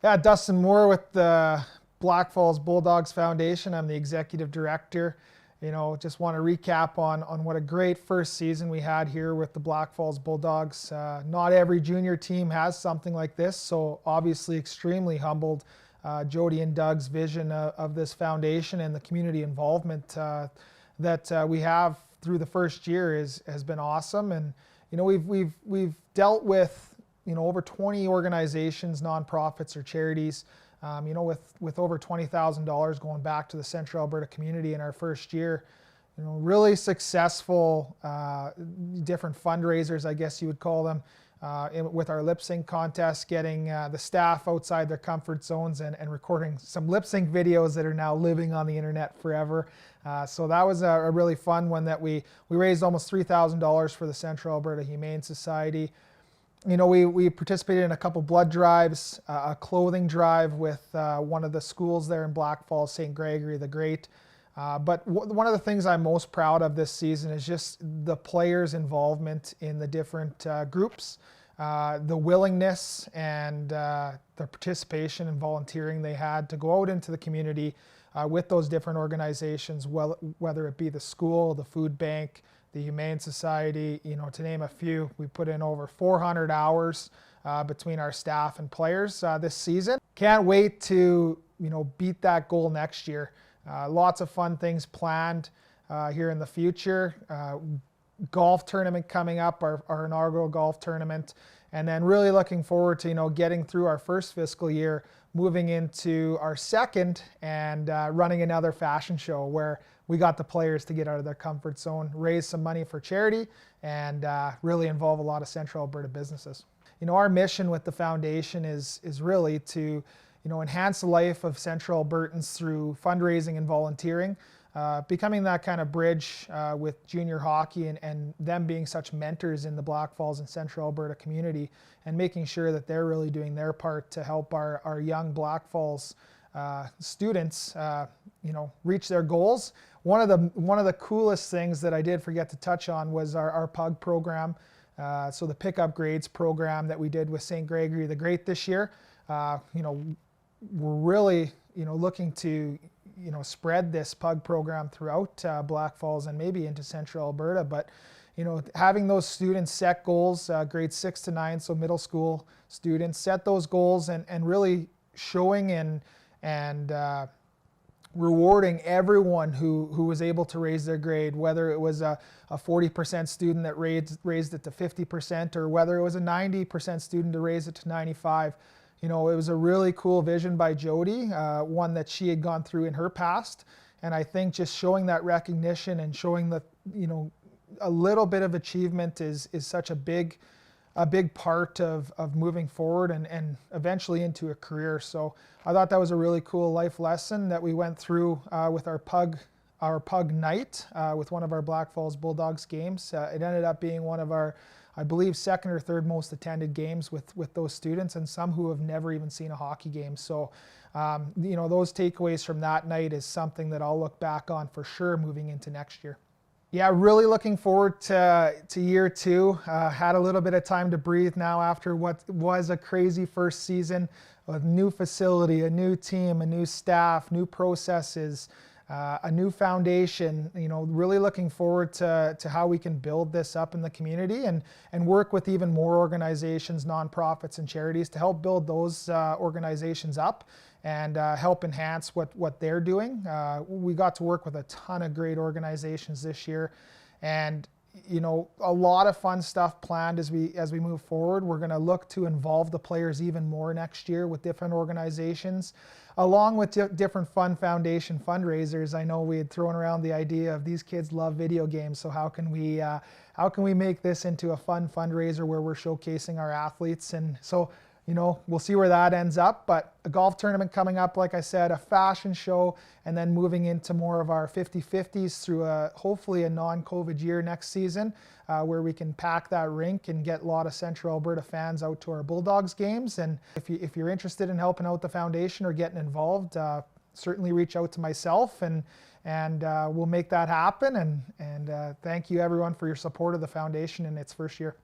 Yeah, Dustin Moore with the Blackfalds Bulldogs Foundation. I'm the executive director. Just want to recap on what a great first season we had here with the Blackfalds Bulldogs. Not every junior team has something like this, so obviously extremely humbled. Jody and Doug's vision of this foundation and the community involvement that we have through the first year has been awesome. And we've dealt with over 20 organizations, nonprofits or charities, with over $20,000 going back to the Central Alberta community in our first year. Really successful different fundraisers, I guess you would call them, with our lip sync contest, getting the staff outside their comfort zones and recording some lip sync videos that are now living on the internet forever. So that was a really fun one that we raised almost $3,000 for the Central Alberta Humane Society. We participated in a couple blood drives, a clothing drive with one of the schools there in Blackfalds, St. Gregory the Great. But one of the things I'm most proud of this season is just the players' involvement in the different groups, the willingness and the participation and volunteering they had to go out into the community with those different organizations, whether it be the school, the food bank, the Humane Society, to name a few. We put in over 400 hours between our staff and players this season. Can't wait to beat that goal next year. Lots of fun things planned here in the future. Golf tournament coming up, our inaugural golf tournament, and then really looking forward to getting through our first fiscal year, moving into our second, and running another fashion show where we got the players to get out of their comfort zone, raise some money for charity, and really involve a lot of Central Alberta businesses. Our mission with the foundation is really to enhance the life of Central Albertans through fundraising and volunteering, becoming that kind of bridge with junior hockey and them being such mentors in the Blackfalds and Central Alberta community, and making sure that they're really doing their part to help our young Blackfalds students reach their goals. One of the coolest things that I did forget to touch on was our Pug Program. So the Pickup Grades program that we did with St. Gregory the Great this year. We're really looking to spread this Pug Program throughout Blackfalds and maybe into Central Alberta. But having those students set goals, grades 6 to 9, so middle school students, set those goals and really showing and rewarding everyone who was able to raise their grade, whether it was a 40% student that raised it to 50%, or whether it was a 90% student to raise it to 95%. It was a really cool vision by Jody, one that she had gone through in her past. And I think just showing that recognition and showing that, a little bit of achievement is such a big part of moving forward and eventually into a career. So I thought that was a really cool life lesson that we went through with our Pug night with one of our Blackfalds Bulldogs games. It ended up being one of our, I believe, second or third most attended games with those students, and some who have never even seen a hockey game. So those takeaways from that night is something that I'll look back on for sure moving into next year. Yeah, really looking forward to year two. Had a little bit of time to breathe now after what was a crazy first season with new facility, a new team, a new staff, new processes, a new foundation. Really looking forward to how we can build this up in the community and work with even more organizations, nonprofits and charities to help build those organizations up and help enhance what they're doing. We got to work with a ton of great organizations this year, and a lot of fun stuff planned as we move forward. We're going to look to involve the players even more next year with different organizations, along with different fun foundation fundraisers. I know we had thrown around the idea of these kids love video games, so how can we make this into a fun fundraiser where we're showcasing our athletes? And so we'll see where that ends up, but a golf tournament coming up, like I said, a fashion show, and then moving into more of our 50-50s through hopefully a non-COVID year next season, where we can pack that rink and get a lot of Central Alberta fans out to our Bulldogs games. And if you're interested in helping out the foundation or getting involved, certainly reach out to myself and we'll make that happen. And thank you everyone for your support of the foundation in its first year.